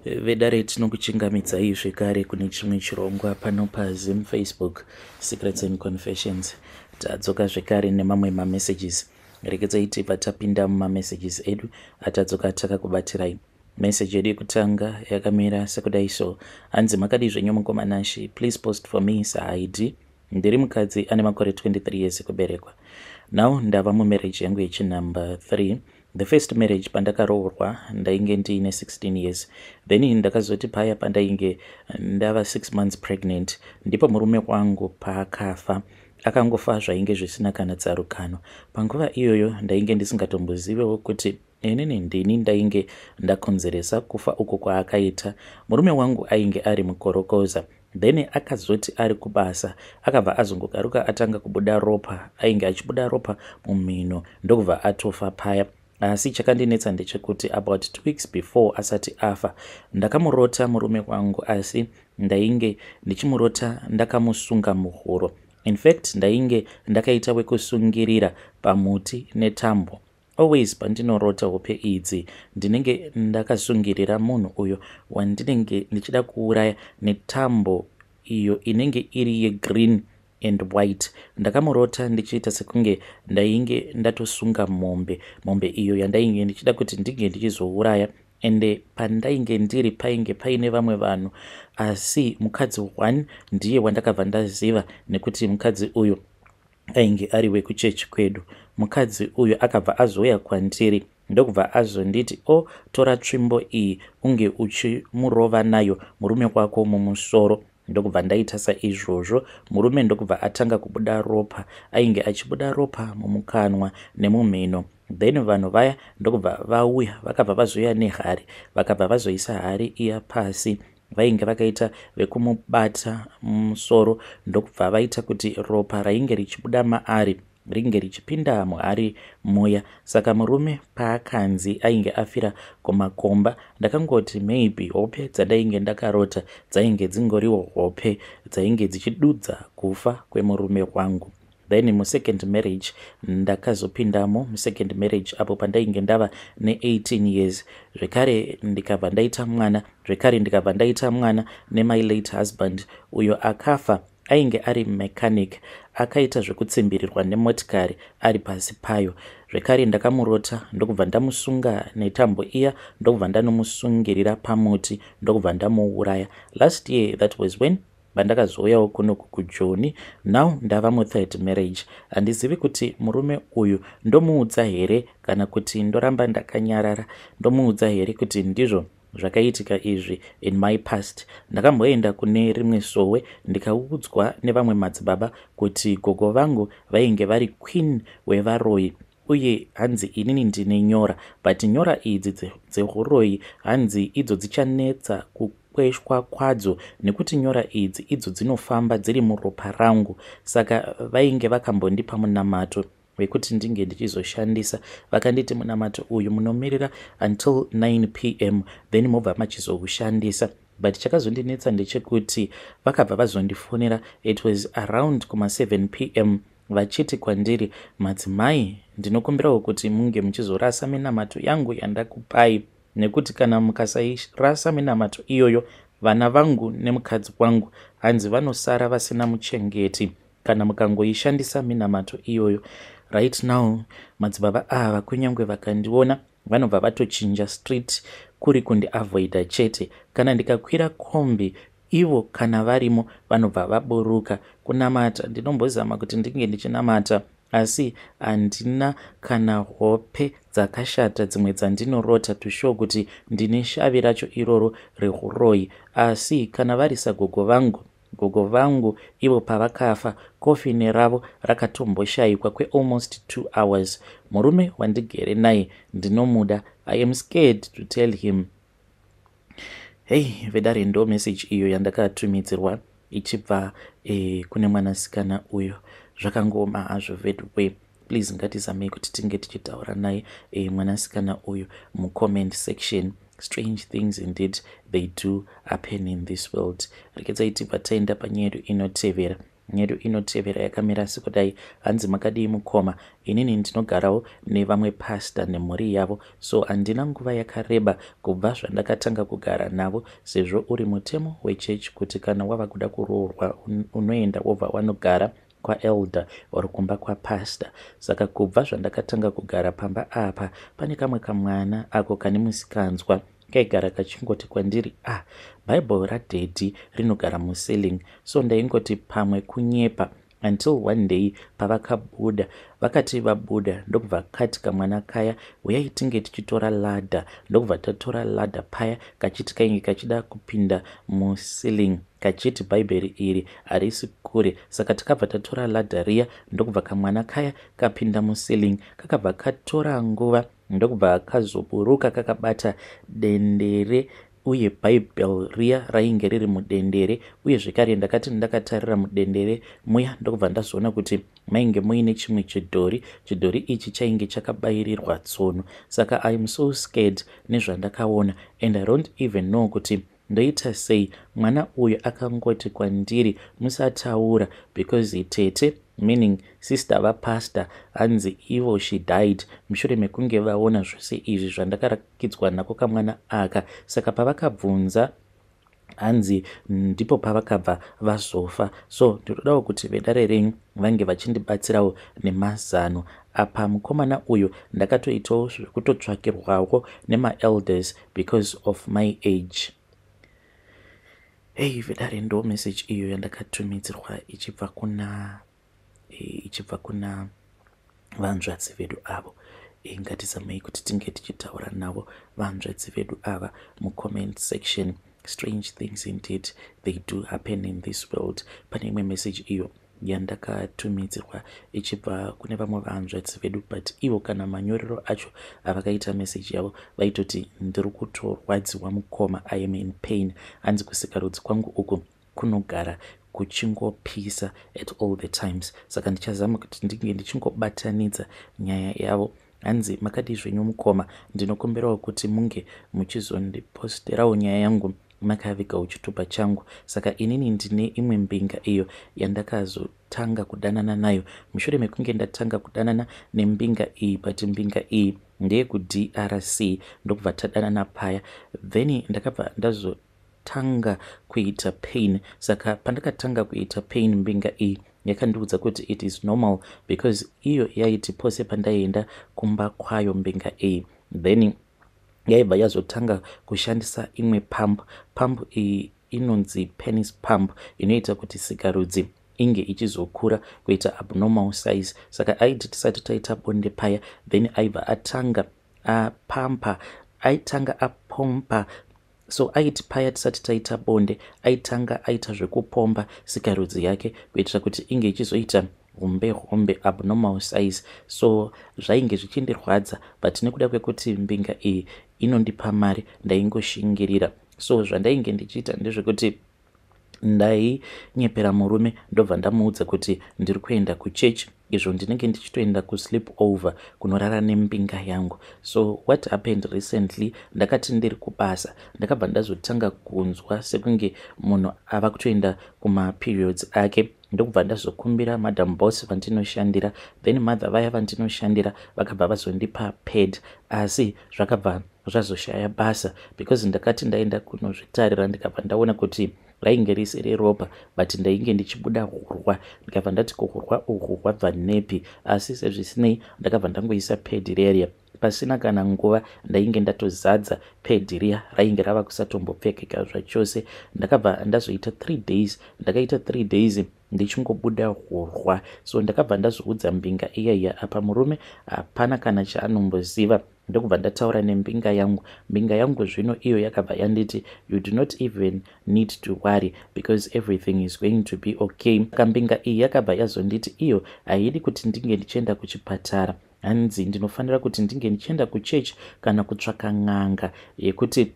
Vedare tinokuchingamidzai zvekare kune chimwe chirongwa pano paZim Facebook Secrets and Confessions. Tadzoka zvekare nemamwe mamessages. Rekedzai tibva tapinda mumamessages edu atadzoka takakubatirai. Message yedu yekutanga yakamira sekudai so. Hanzi makadi zvenyu mukomanashi, please post for me saID. Ndiri mukadzi ane makore 23 years kuberekwa. Now ndava mumarriage yangu yechinumber 3. The first marriage pandakaroorwa ndainge ndiine 16 years. Then ndakazoti paya pandainge ndava 6 months pregnant ndipo murume wangu paakafa. Akangofa zvainge zvisina kana tsarukano. Panguva iyoyo ndainge ndisingatombozivewo kuti inini ndini ndainge ndakonzeresa kufa uko kwaakaita. Murume wangu ainge ari mukorokoza. Then akazoti ari kubasa akabva azongogaruka atanga kubuda ropa, ainge achibuda ropa mumhino ndokubva atofa paya. Asi chakandinetsa ndechekuti about 2 weeks before asati afa ndakamurota murume wangu, asi ndainge ndichimurota ndakamusunga muhuro. In fact ndainge ndakaita wekusungirira pamuti netambo. Always pandinorota hope idzi ndinenge ndakasungirira munhu uyo wandinenge ndichida kuuraya netambo iyo inenge iri yegreen and white. Ndakamurota ndichiita sekunge ndainge ndatosunga mombe iyo yandainge ndichida kuti ndinge ndichizouraya. Ende pandainge ndiri painge paine vamwe vanhu, asi mukadzi 1 ndiye wandakabva ndaziva nekuti mukadzi uyu ainge ari wekuchechi kwedu. Mukadzi uyu akabva azouya kwandiri ndokubva azonditi, tora tsvimbo iyi unge uchimurova nayo murume wako mumusoro. Ndokubva ndaita saizvozvo. Murume ndokubva atanga kubuda ropa, ainge achibuda ropa mumukanwa nemumhino. Then vanhu vaya ndokubva vauya vakabva vazoya nehari, vakabva vazoisa hari iya pasi. Vainge vakaita vekumubata mumusoro ndokubva vaita kuti ropa rainge richibuda maari ringe richipinda muhari moya. Saka murume paakanzi ainge afira kumakomba, ndakangoti maybe hope dzadainge ndakarota dzainge dzingoriwo hope dzainge dzichidudza kufa kwemurume wangu. Then musecond marriage ndakazopindamo musecond marriage apo pandainge ndava ne18 years. Zvekare ndikabva ndaita mwana nemai late husband uyo akafa. Ainge ari mechanic, akaita zvekutsimbirirwa nemotikari ari pasi payo. Zvekare ndakamurota ndokubva ndamusunga netambo iya, ndokubva ndanomusungirira pamuti ndokubva ndamuuraya. Last year that was when bandakazouyawo kunoku kuJoni. Now ndava muthird marriage. Handizivi kuti murume uyu ndomuudza here kana kuti ndoramba ndakanyarara. Ndomuudza here kuti ndizvo zvakaitika izvi in my past. Ndakamboenda kune rimwe sowe ndikaudzwa nevamwe madzibaba kuti gogo vangu vainge vari queen wevaroi, uye hanzi inini ndine nyora, but nyora idzi dzehuroi hanzi idzo dzichanetsa kukweshwa kwadzo nekuti nyora idzi idzo dzinofamba dziri muropa rangu. Saka vainge vakambondipa munamato wekuti ndinge ndichizoshandisa. Vakanditi munamato uyu munomirira until 9 p.m. then mobva machizoushandisa. But chakazondinetsa ndechekuti vakabva vazondifonera, it was around kuma 7 p.m. vachiti kwandiri, madzimai ndinokumbirawo kuti munge muchizorasa minamato yangu yandakupai, nekuti kana mukasairasa minamato iyoyo vana vangu nemukadzi wangu hanzi vanosara vasina muchengeti kana mukangoishandisa minamato iyoyo. Right now madzibaba ava kunyange vakandiona vanobva vatochinja street kuri kundiavoida chete. Kana ndikakwira kombi ivo kana varimo vanobva vaburuka kunamata. Ndinombozama kuti ndinge ndichinamata, asi handina kana hope dzakashata dzimwe dzandinorota to show kuti ndine shavi racho iroro rehuroi. Asi kana varisa gogo vangu ivo pavakafa, kofini ravo rakatomboshayikwa kwe almost 2 hours. Murume wandigere naye ndinomuda. I am scared to tell him. Hey, vedare ndo message iyo yandakatumidzirwa ichibva kune mwanasikana uyo. Zvakangoma hazvo vedwe. Please ngatizamei kuti tinge tichitaura naye mwanasikana uyu mucomment section. Strange things indeed they do happen in this world. Rekedzai tibva taenda panyaya yedu inotevera. nyedu inotevera yakamira sekudai. Hanzi makadii mukoma? Inini ndinogarawo nevamwe pasta nemhuri yavo, so handina nguva yakareba kubva zvandakatanga kugara navo, sezvo uri mutemo wechechi kuti kana wava kuda kuroorwa unoenda wobva wanogara kwaelder ori kumba kwapasta. Saka kubva zvandakatanga kugara pamba apa, pane kamwe kamwana ako kane musikanzwa kaigara kachingoti kwandiri, bhaibheri radhedhi rinogara muceiling. So ndaingoti pamwe kunyepa until one day pavakabuda, vakati vabuda ndokubva kati kamwana kaya, uyai tinge tichitora ladha. Ndokubva tatora ladha paya, kachiti kainge kachida kupinda muceiling, kachiti bhaibheri iri harisi kure. Saka takabva tatora ladha riya, ndokubva kamwana kaya kapinda muceiling. Kakabva katora nguva, ndokubva kazoburuka kakabata dendere uye bhaibheri riya rainge riri mudendere. Uye zvekare ndakati ndakatarira mudendere muya, ndokubva ndazoona kuti mainge muine chimwe chidhori. Chidhori ichi chainge chakabayirirwa tsono. Saka I am so scared nezvandakaona, and I don't even know kuti ndoita sei. Mwana uyu akangoti kwandiri, musataura, because tete, meaning sister vapasta, hanzi ivo she died mushure mekunge vaona zvose izvi zvandakarakidzwa nako kamwana aka. Saka pavakabvunza, hanzi ndipo pavakabva vazofa. So ndinodawo kuti vedare renyu vange vachindibatsirawo nemazano. Apa mukomana uyu ndakatoitawo zvekutotsvakirwawo nemaelders because of my age. Hey vedare, ndo message iyo yandakatumidzirwa ichibva kuna vanzvadzi vedu avo. Ngatizamei kuti tinge tichitaura navo vanzvadzi vedu ava mucomment section. Strange things indeed they do happen in this world. Pane imwe message iyo yandakatumidzirwa ichibva kune vamwe vanzvadzi vedu, but ivo kana manyorero acho avakaita message yavo vaitoti ndiri kutorwadziwa mukoma, I am in pain. Hanzi kusikarudzi kwangu uku kunogara kuchingopisa at all the times. Saka ndichazama kuti ndinge ndichingobatanidza nyaya yavo. Hanzi makadii zvenyu mukoma? Ndinokumbirawo kuti munge muchizondiposterawo nyaya yangu makavigawo chitupa changu. Saka inini ndine imwe mbinga iyo yandakazotanga kudanana nayo mushure mekunge ndatanga kudanana nembinga iyi, but mbinga iyi ndeye kuDRC, ndokubva tadanana paya, then ndakabva ndazotanga kuita pain. Saka pandakatanga kuita pain, mbinga iyi yakandiudza kuti it is normal, because iyo yaiti pose pandaienda kumba kwayo mbinga iyi, then yaibva yazotanga kushandisa imwe pump iyi inonzi penis pump, inoita kuti sikarudzi inge ichizokura kuita abnormal size. Saka aiti tisati taita bonde paya, then aibva atanga apompa. So aiti paya tisati taita bonde, aitanga aita zvekupomba sikarudzi yake kuitira kuti inge ichizoita hombe abnormal size. So zvainge zvichindirwadza, but nekuda kwekuti mbinga iyi inondipa mari ndaingoshingirira. So zvandainge ndichiita ndezvekuti ndainyepera murume, ndobva ndamuudza kuti ndiri kuenda kuchechi, izvo ndinenge ndichitoenda kusleep over kunorara nembinga yangu. So what happened recently, ndakati ndiri kubasa ndakabva ndazotanga kunzwa sekunge munhu ava kutoenda kumaperiods ake. Ndokubva ndazokumbira madam boss vandinoshandira, then mother vaya vandinoshandira vakabva vazondipa pad, asi zvakabva zvazoshaya basa because ndakati ndaenda kunozvitarira ndikabva ndaona kuti rainge risiri ropa, but ndainge ndichibuda hurwa. Ndikabva ndati kuhurwa uhu hwabva nepi, asi sezvisinei ndakabva ndangoisa pad riya. Pasina kana nguva ndainge ndatozadza pad riya, rainge rava kusatombopfekeka zvachose. Ndakabva ndazoita 3 days, ndakaita 3 days ndichingobuda hurwa. So ndakabva ndazoudza mbinga iya apa murume hapana kana chaanomboziva. Ndokubva ndataura nembinga yangu. Mbinga yangu zvino iyo yakabva yanditi, you do not even need to worry because everything is going to be okay. Kambinga iyi yakabva yazonditi iyo haidi kuti ndinge ndichienda kuchipatara, hanzi ndinofanira kuti ndinge ndichienda kuchechi kana kutsvaka n'anga yekuti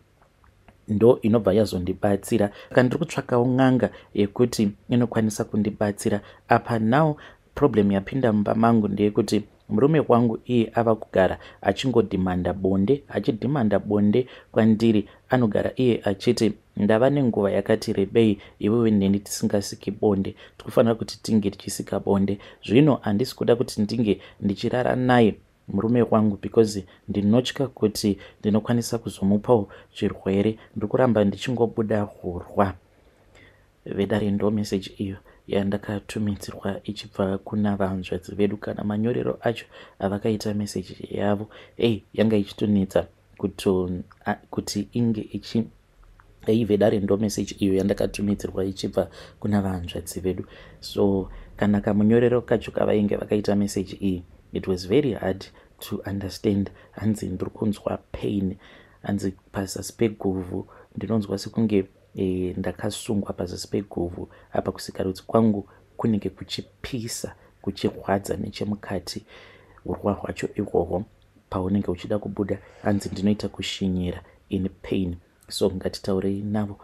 ndo inobva yazondibatsira. Saka ndiri kutsvakawo n'anga yekuti inokwanisa kundibatsira. Apa now problem yapinda mumba mangu ndeyekuti murume wangu iye ava kugara achingodhimanda bonde, achidhimanda bonde kwandiri. Anogara iye achiti ndava nenguva yakati rebei iwewe neni tisingasiki bonde, tikufanira kuti tinge tichisika bonde. Zvino handisi kuda kuti ndinge ndichirara naye murume wangu because ndinotya kuti ndinokwanisa kuzomupawo zvirwere. Ndiri kuramba ndichingobuda hurwa. Vedare ndo meseji iyo yandakatumidzirwa ichibva kuna vanzvadzi vedu, kana manyorero acho avakaita meseji yavo. Yanga ichitonetsa kuti inge ichi vedare ndo meseji iyo yandakatumidzirwa ichibva kuna vanzvadzi vedu. So kana kamunyorero kacho kavainge vakaita meseji iyi, it was very hard to understand. Hanzi ndiri kunzwa pain, hanzi pazasi peguvhu ndinonzwa sekunge ndakasungwa pazasi peguvhu. Apa kusikarudzi kwangu kunenge kuchipisa, kuchirwadza nechemukati. Urwa hwacho ihwohwo paunenge uchida kubuda, hanzi ndinoita kushinyira in pain. So ngatitaurei navo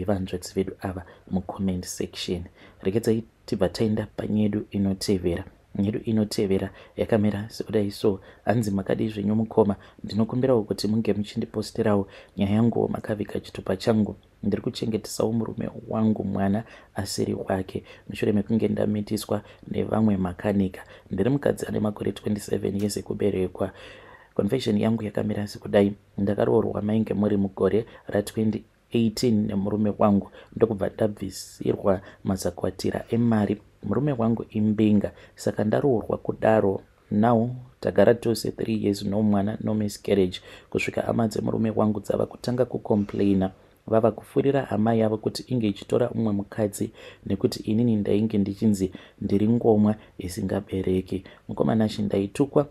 vanzvadzi vedu ava mucomment section. Regedzai tibva taenda panyedu inotevera. Nyedu inotevera yakamera sekudai. So hanzi makadi zvenyu mukoma, ndinokumbirawo kuti munge muchindiposterawo nyaya yangu makaviga chitupa changu. Ndiri kuchengetisawo murume wangu mwana asiri wake mushure mekunge ndamitiswa nevamwe makanika. Ndiri mukadzi ane makore 27 years ekuberekwa. Confession yangu yakamira sekudai. Ndakaroorwa mainge muri mugore ra2018 nemurume wangu, ndokubva ndabvisirwa mazakwatira emari. Murume wangu imbinga, saka ndaroorwa kudaro. Now tagara tose 3 years no mwana, no miscarriage. Kusvika hama dzemurume wangu dzava kutanga kucomplaina. Vava kufurira hama yavo kuti inge ichitora umwe mukadzi nekuti inini ndainge ndichinzi ndiri ngomwa isingabereki. Mukomana ndaitukwa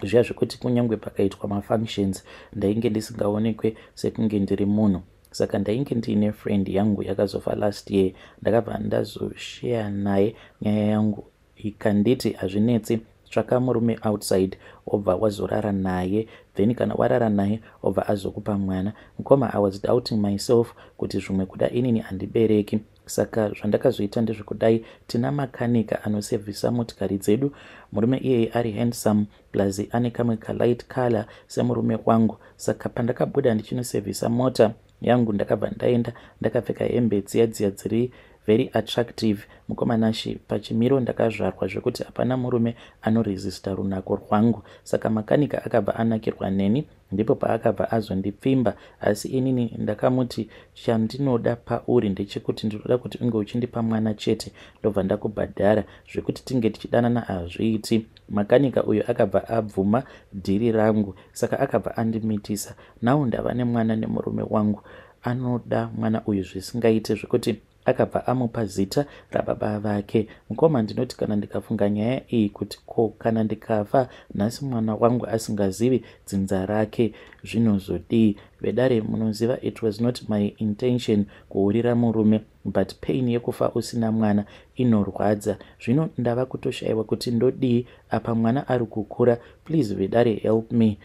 zviya zvekuti kunyangwe pakaitwa mafunctions ndainge ndisingaonekwe sekunge ndiri munhu. Saka ndainge ndiine friend yangu yakazofa last year. Ndakabva ndazoshare naye nyaya yangu, ikanditi hazvinetsi, tsvaka murume outside obva wazorara naye, then kana warara naye obva azokupa mwana. Mukoma, I was doubting myself kuti zvimwe kuda inini handibereki. Saka zvandakazoita ndezvekudai, tina makanika anosevhisa motikari dzedu. Murume iyeye ari handsome plus ane kamwe kalight color semurume wangu. Saka pandakabuda ndichinosevhisa mota yangu, ndakabva ndaenda ndakapfeka hembe dziya dziri very attractive. Mukomanashi pachimiro ndakazvarwa zvekuti hapana murume anoresista runako rwangu. Saka makanika akabva anakirwa neni, ndipo paakabva azondipfimba. Asi inini ndakamuti chandinoda pauri ndechekuti ndinoda kuti unge uchindipa mwana chete, ndobva ndakubhadhara. Zvekuti tinge tichidanana hazviiti. Makanika uyo akabva abvuma dhiri rangu, saka akabva andimitisa. Now ndava nemwana nemurume wangu. Anoda mwana uyu zvisingaite, zvekuti akabva amupa zita rababa vake. Mukoma, ndinoti kana ndikafunga nyaya iyi kuti kana ndikafa nhasi mwana wangu asingazivi dzinza rake zvinozodii? Vedare munoziva, it was not my intention kuurira murume, but pain yekufa usina mwana inorwadza. Zvino ndava kutoshayiwa kuti ndodii apa mwana ari kukura. Please vedare, help me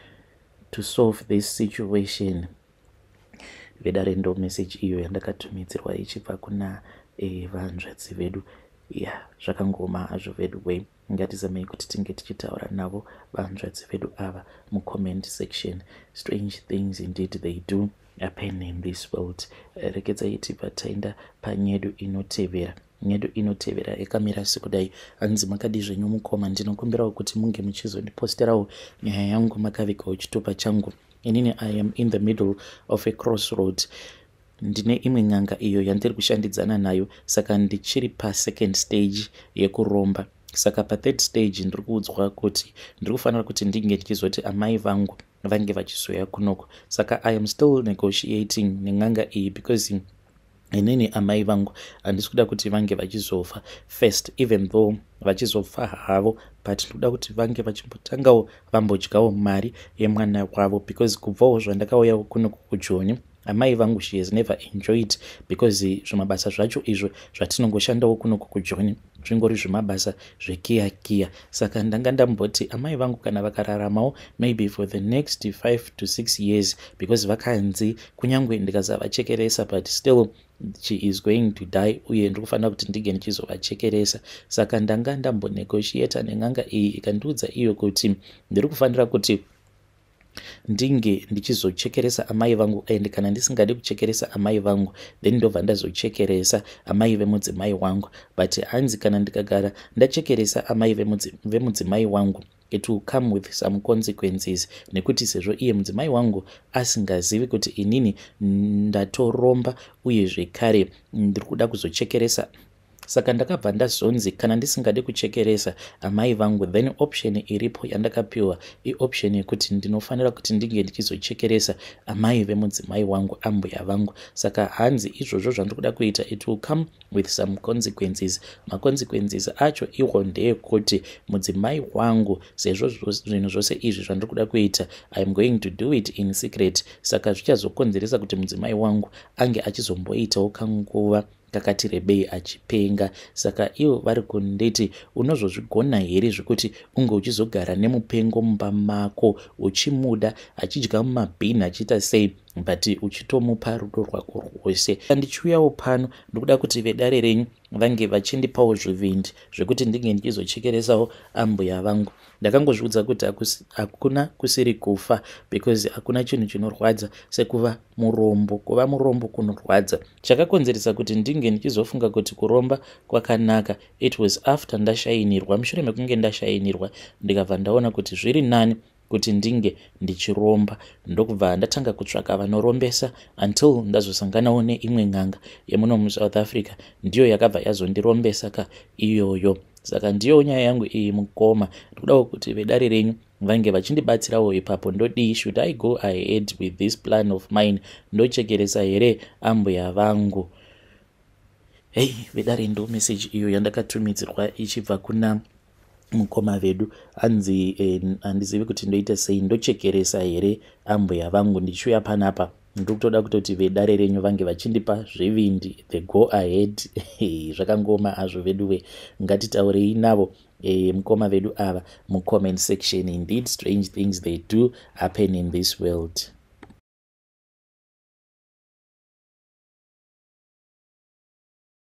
to solve this situation. Vedare ndo message iyo yandakatumidzirwa ichibva kuna vanzvadzi vedu. Zvakangoma hazvo vedu way. Ngatizamei kuti tinge tichitaura navo vanzvadzi vedu ava mucomment section. Strange things indeed they do happen in this world. Regedzai tibva taenda panyedu inotevera. Nyedu inotevera yakamira sekudai. Hanzi makadi zvenyu mukoma, ndinokumbirawo kuti munge muchizondiposterawo nyaya yangu makavigawo chitupa changu. Inini I am in the middle of a crossroad. Ndine imwe nyanga iyo yandiri kushandidzana nayo, saka ndichiri second stage yekuromba. Saka third stage ndiri kuudzwa kuti ndiri kufanira kuti ndinge ndichizoti amai vangu vange vachizoya kunoko. Saka I am still negotiating nenyanga iyi because inini amai vangu handisi kuda kuti vange vachizofa first, even though vachizofa havo, but ndoda kuti vange vachimbotangawo vambodyawo mari yemwana wavo, because kubvawo zvandakauyawo kuno kuJoni, amai vangu she has never enjoyed, because zvimabasa zvacho izvo zvatinongoshandawo kuno kuJoni zvingori zvemabasa zvekiya. Saka ndanga ndamboti amai vangu kana vakararamawo maybe for the next 5 to 6 years, because vakanzi kunyangwe ndikasavachekeresa but still she is going to die, uye ndikufanira kuti ndige ndichizovachekeresa. Saka ndanga ndambonegotiata nen'anga iyi, ikandiudza iyo kuti ndiri kufanira kuti ndinge ndichizochekeresa amai vangu, and kana ndisingadi kuchekeresa amai vangu then ndobva ndazochekeresa amai vemudzimai wangu. But hanzi kana ndikagara ndachekeresa amai vemudzimai wangu, it will come with some consequences, nekuti sezvo iye mudzimai wangu asingazivi kuti inini ndatoromba uye zvekare ndiri kuda kuzochekeresa. Saka ndakabva ndazonzi kana ndisingade kuchekeresa amai vangu, then option iripo yandakapiwa ioption yekuti ndinofanira kuti ndinge ndichizochekeresa amai vemudzimai wangu, ambuya vangu. Saka hanzi izvozvo zvandiri kuda kuita, it will come with some consequences. Maconsequences acho iwo ndeyekuti mudzimai wangu, sezvo zvinhu zvose izvi zvandiri kuda kuita, I am going to do it in secret. Saka zvichazokonzeresa kuti mudzimai wangu ange achizomboitawo kanguva kakati rebei achipenga. Saka ivo vari kunditi, unozozvigona here zvekuti unge uchizogara nemupengo mumba mako uchimuda, achidya mumabhini achiita sei, but uchitomupa rudo rwako rwose. Ndichiuyawo pano ndikuda kuti vedare renyu vange vachindipawo zvivindi zvekuti ndinge ndichizochekeresawo ambuya vangu. Ndakangozviudza kuti hakuna kusiri kufa, because hakuna chinhu chinorwadza sekuva murombo. Kuva murombo kunorwadza. Chakakonzeresa kuti ndinge ndichizofunga kuti kuromba kwakanaka, it was after ndashayinirwa. Mushure mekunge ndashayinirwa ndikabva ndaona kuti zviri nani kuti ndinge ndichiromba. Ndokubva ndatanga kutsvaka vanorombesa until ndazosanganawo neimwe n'anga yemuno muSouth Africa, ndiyo yakabva yazondirombesa ka iyoyo. Saka ndiyo nyaya yangu iyi mukoma. Ndikudawo kuti vedare renyu vange vachindibatsirawo ipapo. Ndodii, should I go ahead with this plan of mine, ndochekeresa here ambuya vangu? Hey, vedare ndo message iyo yandakatumidzirwa ichibva kuna mukoma vedu. Hanzi handizivi kuti ndoita sei, ndochekeresa here ambuya vangu? Ndichiuya panapa ndikutoda kutoti vedare renyu vange vachindipa zvivindi, the go ahead. Zvakangoma azvo veduwe, ngatitaurei navo mukoma vedu ava mucomment section. Indeed, strange things they do happen in this world.